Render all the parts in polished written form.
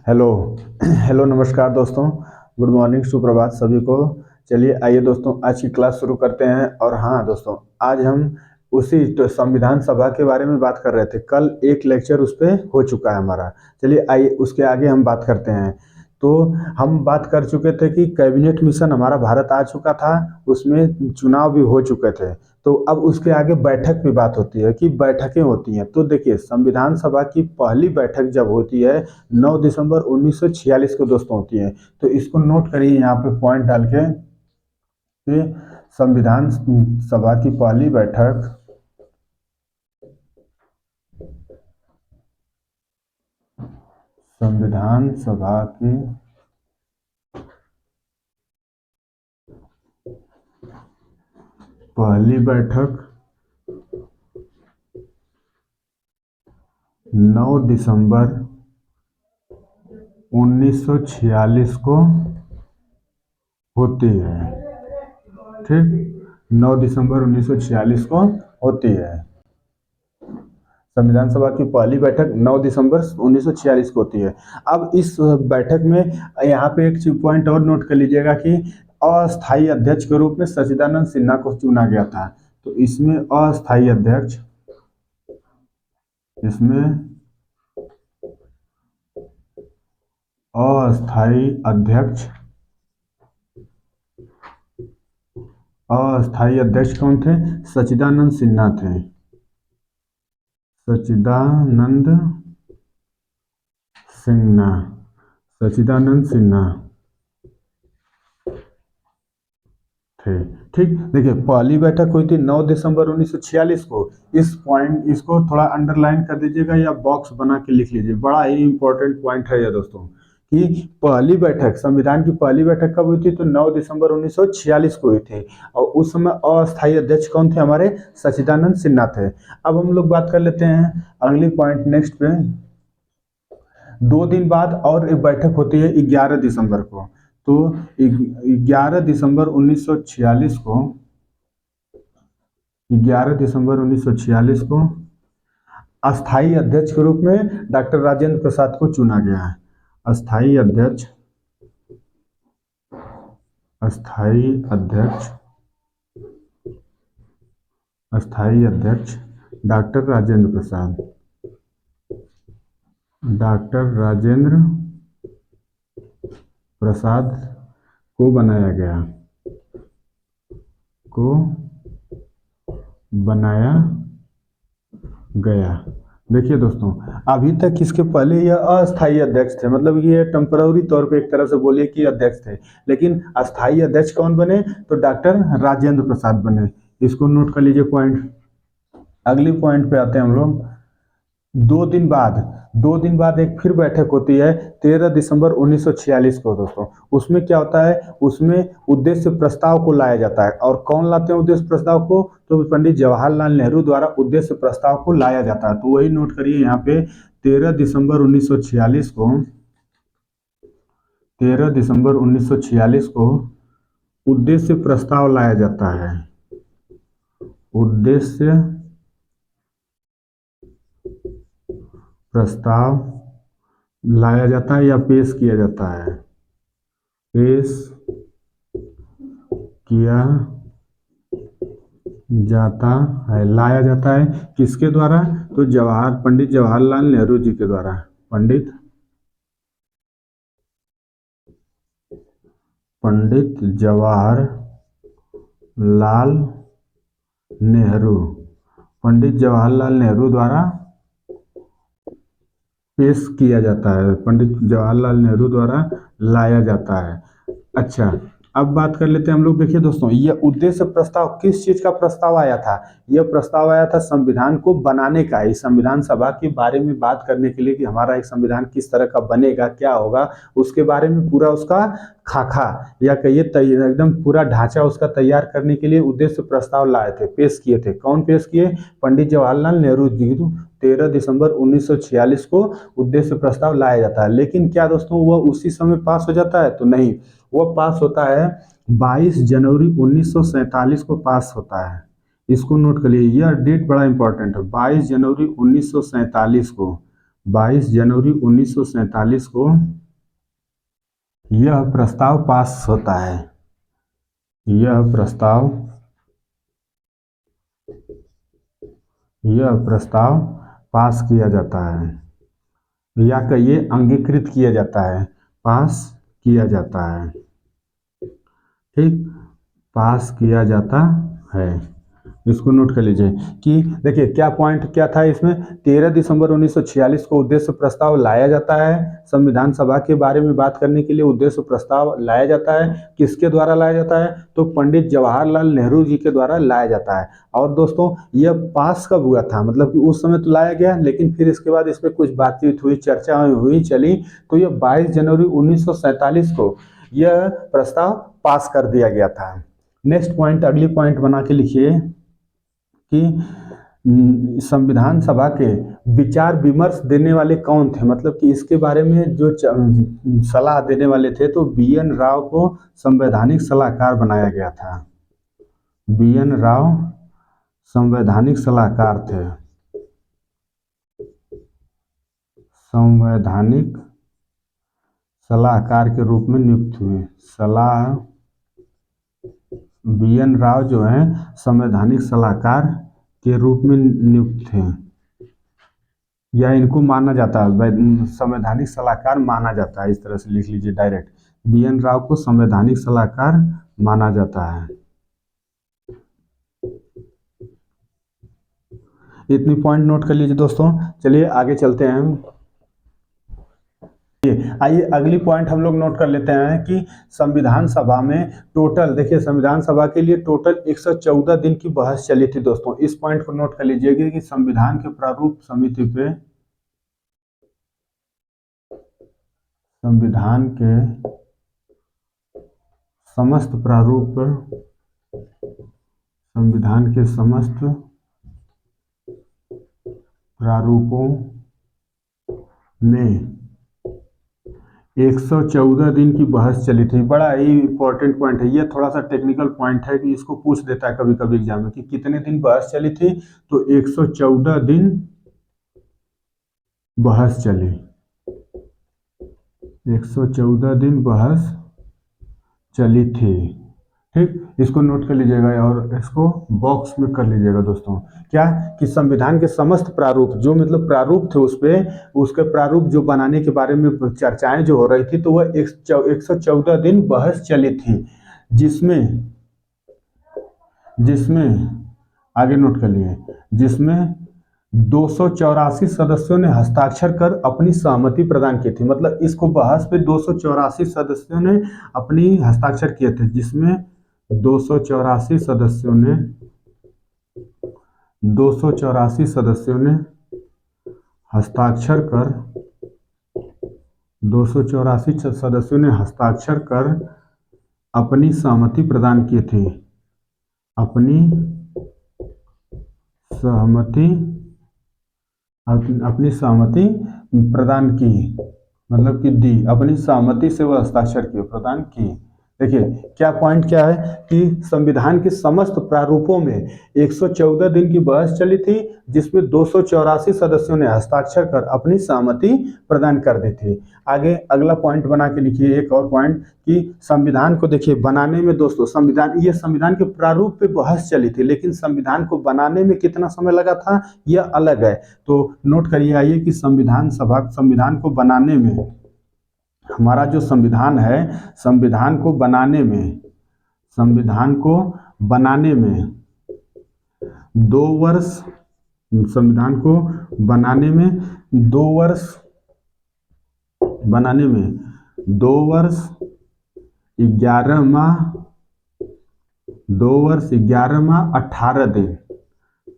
Hello hello नमस्कार दोस्तों। Good morning, सुप्रभात सभी को। चलिए आइए दोस्तों, आज की क्लास शुरू करते हैं। और हाँ दोस्तों, आज हम उसी तो संविधान सभा के बारे में बात कर रहे थे। कल एक लेक्चर उस पर हो चुका है हमारा। चलिए आइए उसके आगे हम बात करते हैं। तो हम बात कर चुके थे कि कैबिनेट मिशन हमारा भारत आ चुका था, उसमें चुनाव भी हो चुके थे। तो अब उसके आगे बैठक की बात होती है कि बैठकें होती हैं। तो देखिए, संविधान सभा की पहली बैठक जब होती है 9 दिसंबर 1946 को दोस्तों होती है। तो इसको नोट करिए यहाँ पे पॉइंट डाल के कि संविधान सभा की पहली बैठक संविधान सभा की पहली बैठक 9 दिसंबर 1946 को होती है। ठीक, 9 दिसंबर 1946 को होती है। संविधान सभा की पहली बैठक 9 दिसंबर 1946 को होती है। अब इस बैठक में यहाँ पे एक पॉइंट और नोट कर लीजिएगा कि अस्थायी अध्यक्ष के रूप में सच्चिदानंद सिन्हा को चुना गया था। तो इसमें अस्थायी अध्यक्ष, अस्थायी अध्यक्ष कौन थे? सच्चिदानंद सिन्हा थे। सच्चिदानंद सिन्हा थे। ठीक, देखिए पहली बैठक हुई थी 9 दिसंबर 1946 को। इसको थोड़ा अंडरलाइन कर दीजिएगा या बॉक्स बना के लिख लीजिए। बड़ा ही इंपॉर्टेंट पॉइंट है ये दोस्तों कि पहली बैठक, संविधान की पहली बैठक कब हुई थी? तो 9 दिसंबर 1946 को हुई थी। और उस समय अस्थायी अध्यक्ष कौन थे? हमारे सच्चिदानंद सिन्हा थे। अब हम लोग बात कर लेते हैं अगली पॉइंट नेक्स्ट पे। 2 दिन बाद और एक बैठक होती है 11 दिसंबर को। तो 11 दिसंबर 1946 को 11 दिसंबर 1946 को अस्थायी अध्यक्ष के रूप में डॉक्टर राजेंद्र प्रसाद को चुना गया है। अस्थायी अध्यक्ष डॉक्टर राजेंद्र प्रसाद को बनाया गया। देखिए दोस्तों, अभी तक इसके पहले यह अस्थायी अध्यक्ष थे, मतलब ये टेम्पररी तौर पे एक तरह से बोलिए कि अध्यक्ष थे। लेकिन अस्थायी अध्यक्ष कौन बने? तो डॉक्टर राजेंद्र प्रसाद बने। इसको नोट कर लीजिए पॉइंट। अगली पॉइंट पे आते हैं हम लोग। 2 दिन बाद एक फिर बैठक होती है 13 दिसंबर 1946 को दोस्तों। उसमें क्या होता है? उसमें उद्देश्य प्रस्ताव को लाया जाता है। और कौन लाते हैं उद्देश्य प्रस्ताव को? तो पंडित जवाहरलाल नेहरू द्वारा उद्देश्य प्रस्ताव को लाया जाता है। तो वही नोट करिए यहाँ पे 13 दिसंबर 1946 को उद्देश्य प्रस्ताव लाया जाता है। उद्देश्य प्रस्ताव लाया जाता है या पेश किया जाता है। लाया जाता है किसके द्वारा? तो पंडित जवाहरलाल नेहरू जी के द्वारा। पंडित जवाहरलाल नेहरू द्वारा पेश किया जाता है। पंडित जवाहरलाल नेहरू द्वारा लाया जाता है। अच्छा, अब बात कर लेते हैं हम लोग। देखिए दोस्तों, यह उद्देश्य प्रस्ताव किस चीज का प्रस्ताव आया था? यह प्रस्ताव आया था संविधान को बनाने का। इस संविधान सभा के बारे में बात करने के लिए कि हमारा एक संविधान किस तरह का बनेगा, क्या होगा, उसके बारे में पूरा उसका खाका या कहिए एकदम पूरा ढांचा उसका तैयार करने के लिए उद्देश्य प्रस्ताव लाए थे, पेश किए थे। कौन पेश किए? पंडित जवाहरलाल नेहरू जी। 13 दिसंबर 1946 को उद्देश्य प्रस्ताव लाया जाता है। लेकिन क्या दोस्तों वह उसी समय पास हो जाता है? तो नहीं, वह पास होता है 22 जनवरी 1947 को पास होता है। इसको नोट कर लिए, यह डेट बड़ा इंपॉर्टेंट है। 22 जनवरी 1947 को 22 जनवरी 1947 को यह प्रस्ताव पास होता है। यह प्रस्ताव पास किया जाता है, या कहिए अंगीकृत किया जाता है, पास किया जाता है। ठीक, पास किया जाता है। इसको नोट कर लीजिए कि देखिए क्या पॉइंट क्या था इसमें। 13 दिसंबर 1946 को उद्देश्य प्रस्ताव लाया जाता है। संविधान सभा के बारे में बात करने के लिए उद्देश्य प्रस्ताव लाया जाता है। किसके द्वारा लाया जाता है? तो पंडित जवाहरलाल नेहरू जी के द्वारा लाया जाता है। और दोस्तों यह पास कब हुआ था? मतलब कि उस समय तो लाया गया, लेकिन फिर इसके बाद इस पर कुछ बातचीत हुई, चर्चा हुई, चली, तो यह 22 जनवरी 1947 को यह प्रस्ताव पास कर दिया गया था। नेक्स्ट पॉइंट, अगली पॉइंट बना के लिखिए कि संविधान सभा के विचार विमर्श देने वाले कौन थे? मतलब कि इसके बारे में जो सलाह देने वाले थे, तो बी.एन. राव को संवैधानिक सलाहकार बनाया गया था। बी.एन. राव संवैधानिक सलाहकार थे। संवैधानिक सलाहकार के रूप में नियुक्त हुए। बी.एन. राव जो हैं संवैधानिक सलाहकार के रूप में नियुक्त थे, या इनको माना जाता है, संवैधानिक सलाहकार माना जाता है। इस तरह से लिख लीजिए डायरेक्ट, बी.एन. राव को संवैधानिक सलाहकार माना जाता है। इतनी पॉइंट नोट कर लीजिए दोस्तों। चलिए आगे चलते हैं। आइए अगली पॉइंट हम लोग नोट कर लेते हैं कि संविधान सभा में टोटल, देखिए संविधान सभा के लिए टोटल 114 दिन की बहस चली थी दोस्तों। इस पॉइंट को नोट कर लीजिएगा कि संविधान के प्रारूप समिति पे, संविधान के समस्त प्रारूप, संविधान के समस्त प्रारूपों में 114 दिन की बहस चली थी। बड़ा ही इंपॉर्टेंट पॉइंट है ये, थोड़ा सा टेक्निकल पॉइंट है कि इसको पूछ देता है कभी कभी एग्जाम में कि कितने दिन बहस चली थी। तो 114 दिन बहस चली। 114 दिन बहस चली थी। ठीक, इसको नोट कर लीजिएगा और इसको बॉक्स में कर लीजिएगा दोस्तों। क्या कि संविधान के समस्त प्रारूप, जो मतलब प्रारूप थे उस पे, उसके प्रारूप जो बनाने के बारे में चर्चाएं जो हो रही थी, तो वह 114 दिन बहस चली थी, जिसमें आगे नोट कर लिए, जिसमें 284 सदस्यों ने हस्ताक्षर कर अपनी सहमति प्रदान की थी। मतलब इसको बहस पे 284 सदस्यों ने अपनी हस्ताक्षर किए थे, जिसमें 284 सदस्यों ने हस्ताक्षर कर 284 सदस्यों ने हस्ताक्षर कर अपनी सहमति प्रदान की थी। अपनी सहमति प्रदान की, मतलब कि दी, अपनी सहमति से वह हस्ताक्षर किए, प्रदान की। देखिए क्या पॉइंट क्या है कि संविधान के समस्त प्रारूपों में 114 दिन की बहस चली थी, जिसमें 284 सदस्यों ने हस्ताक्षर कर अपनी सहमति प्रदान कर दी थी। आगे अगला पॉइंट बना के लिखिए, एक और पॉइंट कि संविधान को देखिए बनाने में दोस्तों, संविधान के प्रारूप पे बहस चली थी, लेकिन संविधान को बनाने में कितना समय लगा था यह अलग है। तो नोट करिए आइए कि संविधान को बनाने में, हमारा जो संविधान है, संविधान को बनाने में 2 वर्ष, संविधान को बनाने में 2 वर्ष 11 माह 18 दिन,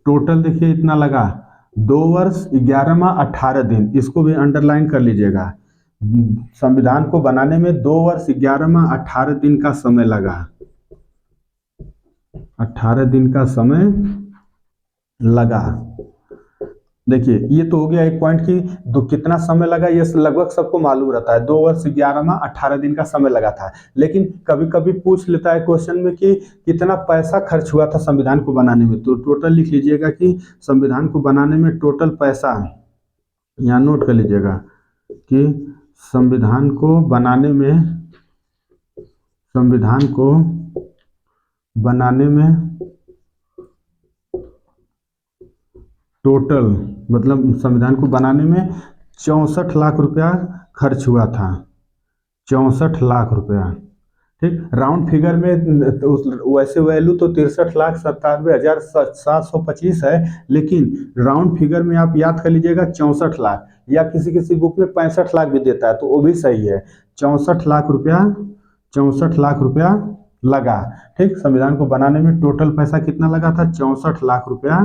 टोटल देखिए इतना लगा, 2 वर्ष 11 माह 18 दिन। इसको भी अंडरलाइन कर लीजिएगा। संविधान को बनाने में 2 वर्ष 11 माह 18 दिन का समय लगा। 18 दिन का समय लगा। देखिए ये तो हो गया एक पॉइंट कि कितना समय लगा, ये लगभग सबको मालूम रहता है, 2 वर्ष 11 माह 18 दिन का समय लगा था। लेकिन कभी कभी पूछ लेता है क्वेश्चन में कि कितना पैसा खर्च हुआ था संविधान को बनाने में। तो टोटल लिख लीजिएगा कि संविधान को बनाने में टोटल पैसा यहाँ नोट कर लीजिएगा कि संविधान को बनाने में संविधान को बनाने में टोटल, मतलब संविधान को बनाने में 64 लाख रुपया खर्च हुआ था। 64 लाख रुपया, ठीक। राउंड फिगर में वैसे वैल्यू तो 63,97,725 है, लेकिन राउंड फिगर में आप याद कर लीजिएगा 64 लाख, या किसी किसी बुक में 65 लाख भी देता है तो वो भी सही है। 64 लाख रुपया, 64 लाख रुपया लगा, ठीक। संविधान को बनाने में टोटल पैसा कितना लगा था? 64 लाख रुपया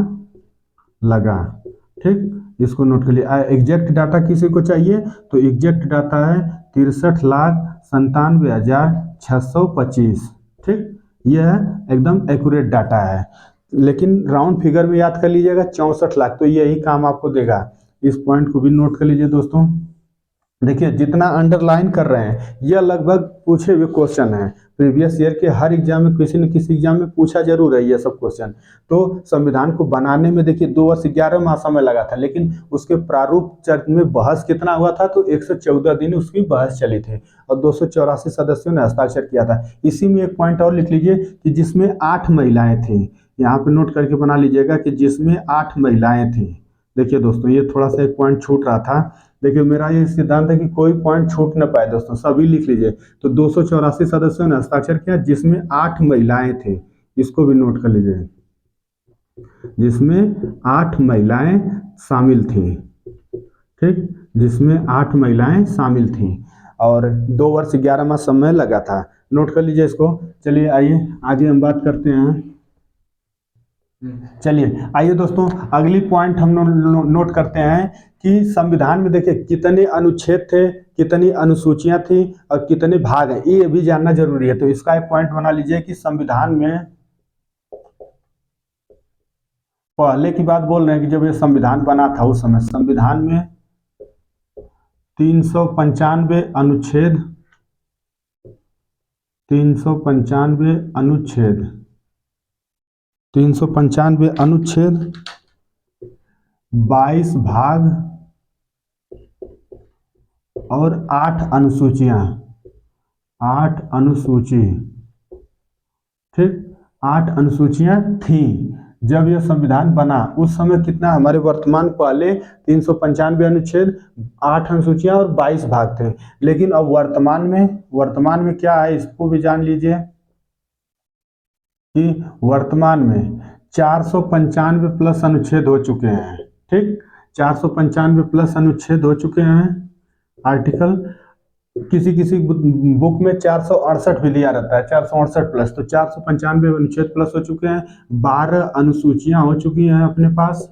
लगा, ठीक। इसको नोट कर लिया। एग्जैक्ट डाटा किसी को चाहिए तो एग्जैक्ट डाटा है 63,97,625, ठीक। यह एकदम एक्यूरेट डाटा है, लेकिन राउंड फिगर में याद कर लीजिएगा 64 लाख, तो यही काम आपको देगा। इस पॉइंट को भी नोट कर लीजिए दोस्तों। देखिए जितना अंडरलाइन कर रहे हैं यह लगभग पूछे हुए क्वेश्चन है, प्रीवियस ईयर के हर एग्जाम में किसी न किसी एग्जाम में पूछा जरूर है ये सब क्वेश्चन। तो संविधान को बनाने में देखिए 2 वर्ष 11 माह समय लगा था, लेकिन उसके प्रारूप चर्चा में बहस कितना हुआ था? तो 114 दिन उसकी बहस चली थी और 284 सदस्यों ने हस्ताक्षर किया था। इसी में एक पॉइंट और लिख लीजिए कि जिसमें 8 महिलाएं थी। यहाँ पे नोट करके बना लीजिएगा कि जिसमें 8 महिलाएं थी। देखिए दोस्तों ये थोड़ा सा एक पॉइंट छूट रहा था। देखिए मेरा ये सिद्धांत है कि कोई पॉइंट छूट न पाए दोस्तों, सभी लिख लीजिए। तो 284 सदस्यों ने हस्ताक्षर किया जिसमें 8 महिलाएं थे, इसको भी नोट कर लीजिए, जिसमें 8 महिलाएं शामिल थी, ठीक। जिसमें 8 महिलाएं शामिल थी और 2 वर्ष 11 माह समय लगा था। नोट कर लीजिए इसको। चलिए आइए आगे हम बात करते हैं। चलिए आइए दोस्तों अगली पॉइंट हम नोट करते हैं कि संविधान में देखिए कितने अनुच्छेद थे, कितनी अनुसूचियां थी और कितने भाग हैं, ये भी जानना जरूरी है। तो इसका एक पॉइंट बना लीजिए कि संविधान में, पहले की बात बोल रहे हैं कि जब ये संविधान बना था उस समय संविधान में 395 अनुच्छेद, 395 अनुच्छेद, 395 अनुच्छेद, 22 भाग और 8 अनुसूचियां, 8 अनुसूची, ठीक। 8 अनुसूचियां थी जब यह संविधान बना। उस समय कितना, हमारे वर्तमान पहले 395 अनुच्छेद, 8 अनुसूचियां और 22 भाग थे, लेकिन अब वर्तमान में क्या है इसको भी जान लीजिए कि वर्तमान में 495 प्लस अनुच्छेद हो चुके हैं, ठीक। 495 प्लस अनुच्छेद हो चुके हैं आर्टिकल। किसी किसी बुक में 468 भी दिया रहता है, 468 प्लस, तो 495 अनुच्छेद प्लस हो चुके हैं। 12 अनुसूचियां हो चुकी हैं अपने पास।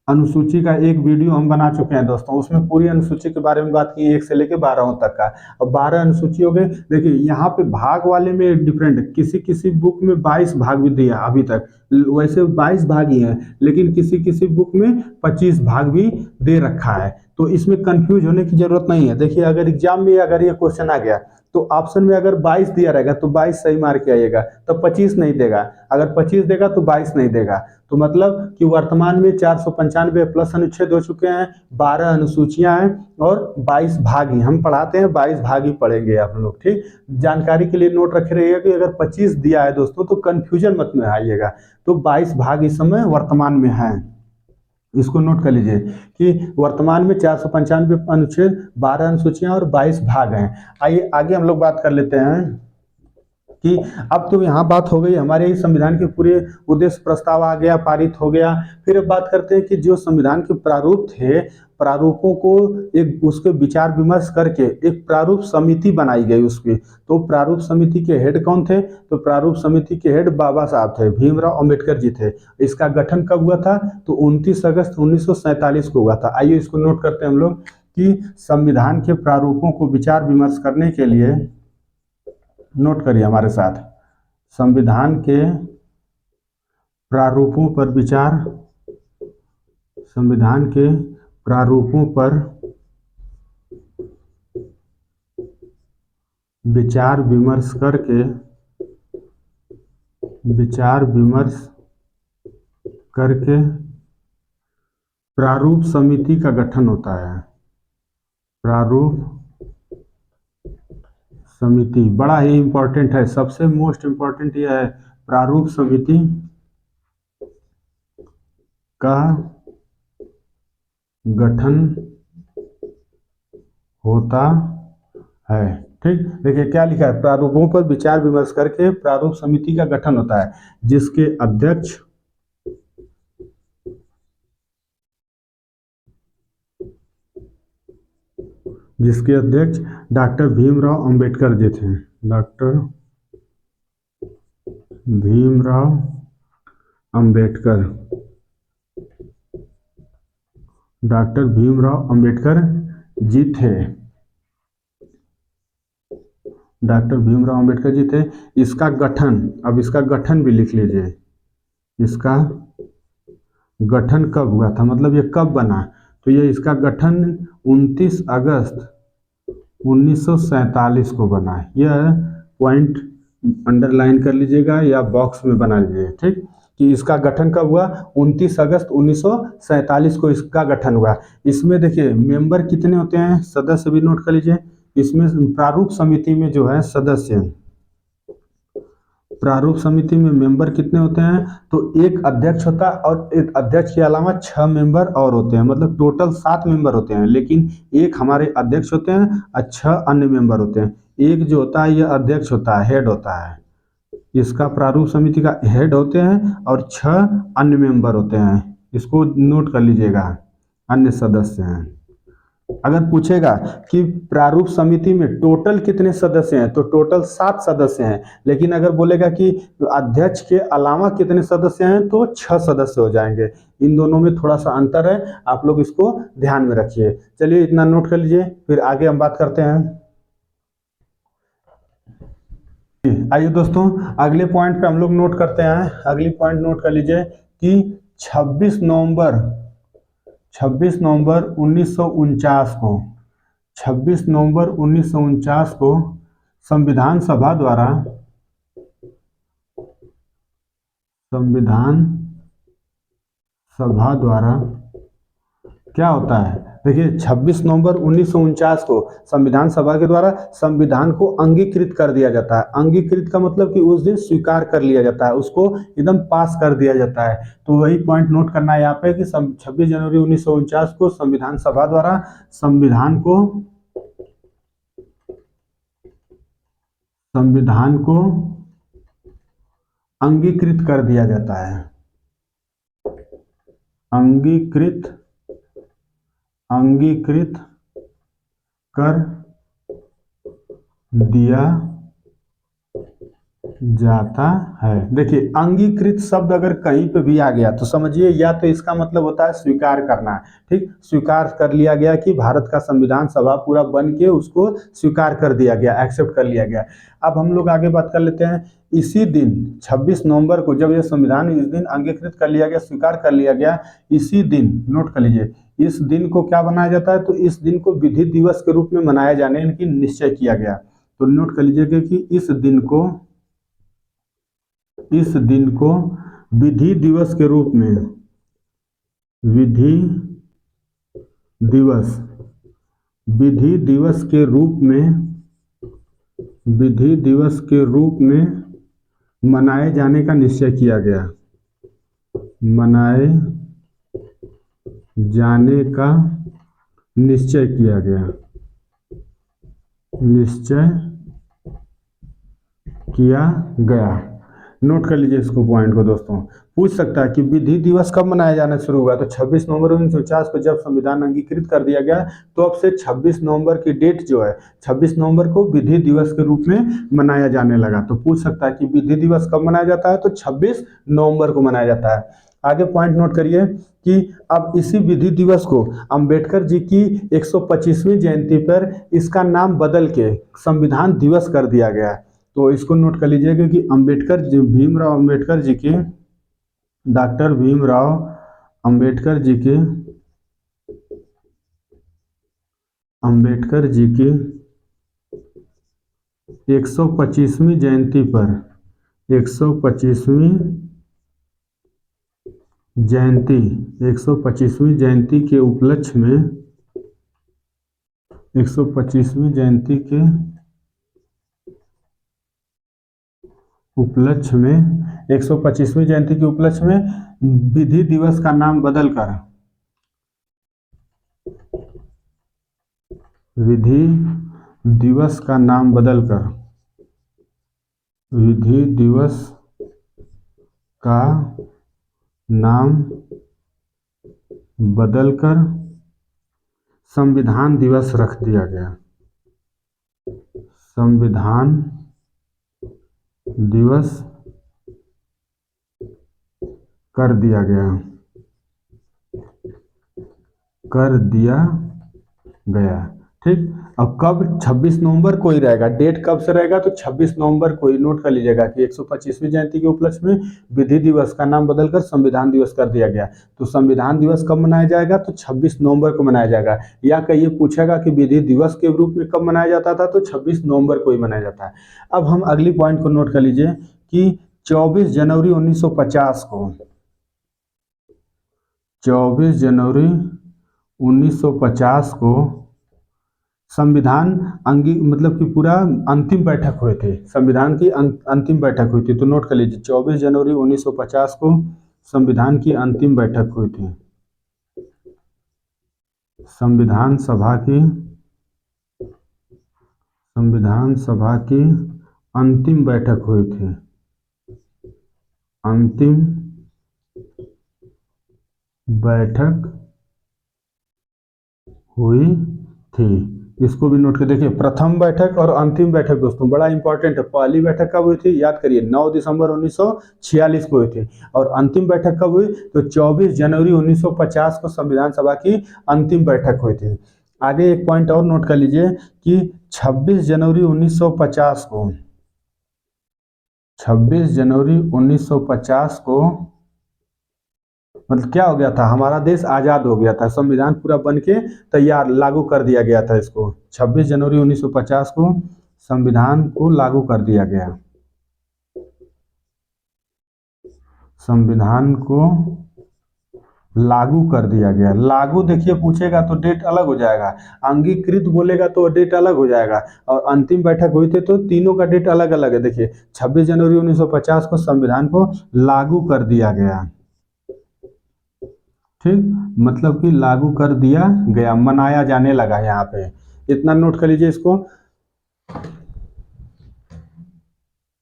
अनुसूची का एक वीडियो हम बना चुके हैं दोस्तों, उसमें पूरी अनुसूची के बारे में बात की 1 से लेकर 12 तक का। और 12 अनुसूची हो गए। देखिए यहाँ पे भाग वाले में डिफरेंट है, किसी किसी बुक में 22 भाग भी दिया अभी तक, वैसे 22 भाग ही हैं, लेकिन किसी किसी बुक में 25 भाग भी दे रखा है। तो इसमें कंफ्यूज होने की जरूरत नहीं है। देखिए अगर एग्जाम में अगर ये क्वेश्चन आ गया तो ऑप्शन में अगर 22 दिया रहेगा तो 22 सही मार के आइएगा, तो 25 नहीं देगा। अगर 25 देगा तो 22 नहीं देगा। तो मतलब कि वर्तमान में 495 प्लस अनुच्छेद हो चुके हैं, 12 अनुसूचियां हैं और 22 भाग ही हम पढ़ाते हैं, 22 भाग ही पढ़ेंगे आप लोग, ठीक। जानकारी के लिए नोट रखे रहिएगा कि अगर 25 दिया है दोस्तों तो कंफ्यूजन मत में आइएगा। तो 22 भाग इस समय वर्तमान में है, इसको नोट कर लीजिए कि वर्तमान में 495 अनुच्छेद, 12 अनुसूचियां और 22 भाग हैं। आइए आगे हम लोग बात कर लेते हैं कि अब तो यहाँ बात हो गई हमारे ही संविधान के पूरे उद्देश्य प्रस्ताव आ गया, पारित हो गया। फिर अब बात करते हैं कि जो संविधान के प्रारूप थे, प्रारूपों को एक उसके विचार विमर्श करके एक प्रारूप समिति बनाई गई उसकी। तो प्रारूप समिति के हेड कौन थे? तो प्रारूप समिति के हेड बाबा साहब थे, भीमराव अंबेडकर जी थे। इसका गठन कब हुआ था? तो 29 अगस्त 1947 को हुआ था। आइए इसको नोट करते हैं हम लोग कि संविधान के प्रारूपों को विचार विमर्श करने के लिए, नोट करिए हमारे साथ, संविधान के प्रारूपों पर विचार, संविधान के प्रारूपों पर विचार विमर्श करके, विचार विमर्श करके प्रारूप समिति का गठन होता है। प्रारूप समिति बड़ा ही इंपॉर्टेंट है, सबसे मोस्ट इंपॉर्टेंट यह है, प्रारूप समिति का गठन होता है। ठीक, देखिए क्या लिखा है, प्रारूपों पर विचार विमर्श करके प्रारूप समिति का गठन होता है, जिसके अध्यक्ष डॉक्टर भीमराव अंबेडकर जी थे। डॉक्टर भीमराव अंबेडकर, डॉक्टर भीमराव अंबेडकर जी थे। डॉक्टर भीमराव अंबेडकर जी थे। इसका गठन, अब इसका गठन भी लिख लीजिए, इसका गठन कब हुआ था, मतलब ये कब बना, तो ये इसका गठन 29 अगस्त 1947 को बना है। यह पॉइंट अंडरलाइन कर लीजिएगा या बॉक्स में बना लीजिए, ठीक, कि इसका गठन कब हुआ, 29 अगस्त 1947 को इसका गठन हुआ। इसमें देखिए मेंबर कितने होते हैं, सदस्य भी नोट कर लीजिए। इसमें प्रारूप समिति में जो है सदस्य, प्रारूप समिति में मेंबर कितने होते हैं, तो एक अध्यक्ष होता है और एक अध्यक्ष के अलावा 6 मेंबर और होते हैं, मतलब टोटल 7 मेंबर होते हैं, लेकिन एक हमारे अध्यक्ष होते हैं और 6 अन्य मेंबर होते हैं। एक जो होता है यह अध्यक्ष होता है, हेड होता है, इसका प्रारूप समिति का हेड होते हैं और 6 अन्य मेंबर होते हैं, इसको नोट कर लीजिएगा, अन्य सदस्य हैं। अगर पूछेगा कि प्रारूप समिति में टोटल कितने सदस्य हैं, तो टोटल 7 सदस्य हैं, लेकिन अगर बोलेगा कि अध्यक्ष के अलावा कितने सदस्य हैं, तो 6 सदस्य हो जाएंगे। इन दोनों में थोड़ा सा अंतर है, आप लोग इसको ध्यान में रखिए। चलिए इतना नोट कर लीजिए, फिर आगे हम बात करते हैं। आइए दोस्तों अगले पॉइंट पे हम लोग नोट करते हैं। अगली पॉइंट नोट कर लीजिए कि 26 नवंबर 1949 को, 26 नवंबर 1949 को संविधान सभा द्वारा क्या होता है, देखिए 26 नवंबर 1949 को संविधान सभा के द्वारा संविधान को अंगीकृत कर दिया जाता है। अंगीकृत का मतलब कि उस दिन स्वीकार कर लिया जाता है, उसको एकदम पास कर दिया जाता है। तो वही पॉइंट नोट करना है यहाँ पे कि 26 जनवरी 1949 को संविधान सभा द्वारा संविधान को अंगीकृत कर दिया जाता है। अंगीकृत कर दिया जाता है। देखिए अंगीकृत शब्द अगर कहीं पे भी आ गया तो समझिए या तो इसका मतलब होता है स्वीकार करना, ठीक, स्वीकार कर लिया गया कि भारत का संविधान सभा पूरा बन के उसको स्वीकार कर दिया गया, एक्सेप्ट कर लिया गया। अब हम लोग आगे बात कर लेते हैं। इसी दिन 26 नवंबर को जब यह संविधान इस दिन अंगीकृत कर लिया गया, स्वीकार कर लिया गया, इसी दिन नोट कर लीजिए, इस दिन को क्या बनाया जाता है, तो इस दिन को विधि दिवस के रूप में मनाया जाने की निश्चय किया गया। तो नोट कर लीजिएगा कि इस दिन को विधि दिवस के रूप में, विधि दिवस के रूप में मनाए जाने का निश्चय किया गया। मनाए जाने का निश्चय किया गया। नोट कर लीजिए इसको, पॉइंट को दोस्तों। पूछ सकता है कि विधि दिवस कब मनाया जाना शुरू हुआ, तो 26 नवंबर 1949 को जब संविधान अंगीकृत कर दिया गया, तो अब से 26 नवंबर की डेट जो है, 26 नवंबर को विधि दिवस के रूप में मनाया जाने लगा। तो पूछ सकता है कि विधि दिवस कब मनाया जाता है, तो 26 नवंबर को मनाया जाता है। आगे पॉइंट नोट करिए कि अब इसी विधि दिवस को अंबेडकर जी की 125वीं जयंती पर इसका नाम बदल के संविधान दिवस कर दिया गया। तो इसको नोट कर लीजिएगा कि भीमराव अंबेडकर जी के, डॉक्टर भीमराव अंबेडकर जी की 125वीं जयंती पर, 125वीं जयंती 125वीं जयंती के उपलक्ष्य में 125वीं जयंती के उपलक्ष्य में 125वीं जयंती के उपलक्ष्य में विधि दिवस का नाम बदलकर विधि दिवस का नाम बदलकर विधि दिवस का नाम बदलकर संविधान दिवस रख दिया गया। संविधान दिवस कर दिया गया। ठीक। अब कब 26 नवंबर को ही रहेगा, डेट कब से रहेगा तो 26 नवंबर को ही नोट कर लीजिएगा कि 125वीं जयंती के उपलक्ष्य में विधि दिवस का नाम बदलकर संविधान दिवस कर दिया गया। तो संविधान दिवस कब मनाया जाएगा तो 26 नवंबर को मनाया जाएगा। या कहीं पूछेगा कि विधि दिवस के रूप में कब मनाया जाता था तो 26 नवंबर को ही मनाया जाता है। अब हम अगली पॉइंट को नोट कर लीजिए कि 24 जनवरी 1950 को 24 जनवरी 1950 को संविधान मतलब कि पूरा अंतिम बैठक हुए थे। संविधान की अंतिम बैठक हुई थी। तो नोट कर लीजिए 24 जनवरी 1950 को संविधान की अंतिम बैठक हुई थी। संविधान सभा की अंतिम बैठक हुई थी। अंतिम बैठक हुई थी। इसको भी नोट कर देखिए, प्रथम बैठक और अंतिम बैठक दोस्तों बड़ा इंपॉर्टेंट है। पहली बैठक कब हुई थी याद करिए 9 दिसंबर 1946 को हुई थी और अंतिम बैठक कब हुई तो 24 जनवरी 1950 को संविधान सभा की अंतिम बैठक हुई थी। आगे एक पॉइंट और नोट कर लीजिए कि 26 जनवरी 1950 को 26 जनवरी 1950 को मतलब क्या हो गया था, हमारा देश आज़ाद हो गया था। संविधान पूरा बन के तैयार लागू कर दिया गया था। इसको 26 जनवरी 1950 को संविधान को लागू कर दिया गया। संविधान को लागू कर दिया गया। लागू देखिए पूछेगा तो डेट अलग हो जाएगा, अंगीकृत बोलेगा तो डेट अलग हो जाएगा और अंतिम बैठक हुई थी तो तीनों का डेट अलग अलग है। देखिए 26 जनवरी 1950 को संविधान को लागू कर दिया गया। ठीक, मतलब कि लागू कर दिया गया, मनाया जाने लगा। यहाँ पे इतना नोट कर लीजिए इसको।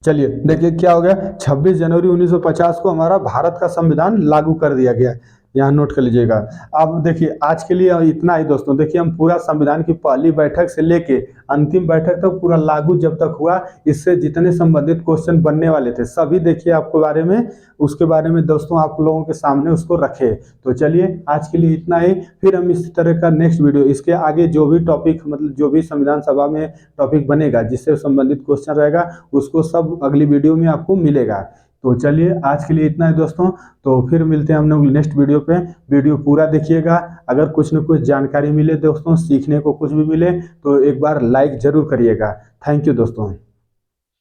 चलिए देखिए क्या हो गया, 26 जनवरी 1950 को हमारा भारत का संविधान लागू कर दिया गया। यहाँ नोट कर लीजिएगा। अब देखिए आज के लिए इतना ही दोस्तों। देखिए हम पूरा संविधान की पहली बैठक से लेके अंतिम बैठक तक पूरा लागू जब तक हुआ, इससे जितने संबंधित क्वेश्चन बनने वाले थे सभी देखिए आपको बारे में उसके बारे में दोस्तों आप लोगों के सामने उसको रखे। तो चलिए आज के लिए इतना ही। फिर हम इस तरह का नेक्स्ट वीडियो, इसके आगे जो भी टॉपिक मतलब जो भी संविधान सभा में टॉपिक बनेगा जिससे संबंधित क्वेश्चन रहेगा उसको सब अगली वीडियो में आपको मिलेगा। तो चलिए आज के लिए इतना है दोस्तों। तो फिर मिलते हैं हम लोग नेक्स्ट वीडियो पे। वीडियो पूरा देखिएगा। अगर कुछ न कुछ जानकारी मिले दोस्तों, सीखने को कुछ भी मिले तो एक बार लाइक जरूर करिएगा। थैंक यू दोस्तों।